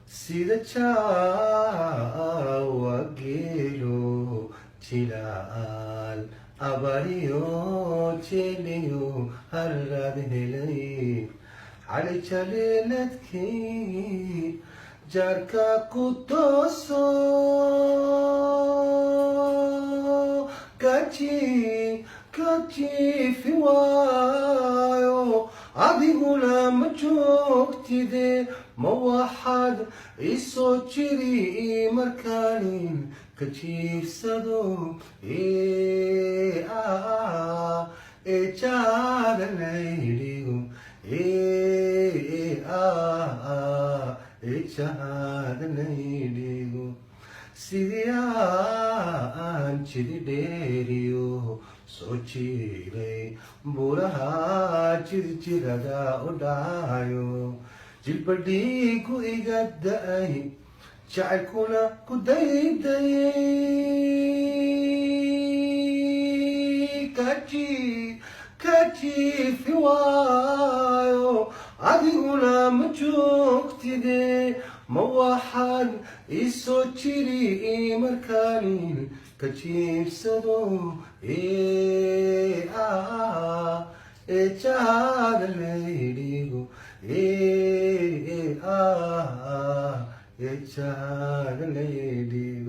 Sidacha wagilo chilal abariyo chiliyo harad helay علي جليلتكي جاركا كوتوسو كاتشي في وايو عادي غلام جوكتي دي موحد إيسوتشيري مركانين كاتشي سادو إيه جاد الليليو echadnaydigo sidiyaan chididheeriyo soo jiiray buraha jirjirada u dhacayo jilbadhiigu iga da'ay jacaylkuna ku dayday kajiifi waayo adiguna ma joogtide ma waxaad isoo jiri markaanin ka jiibsado jahada laydhigo jahada laydhigo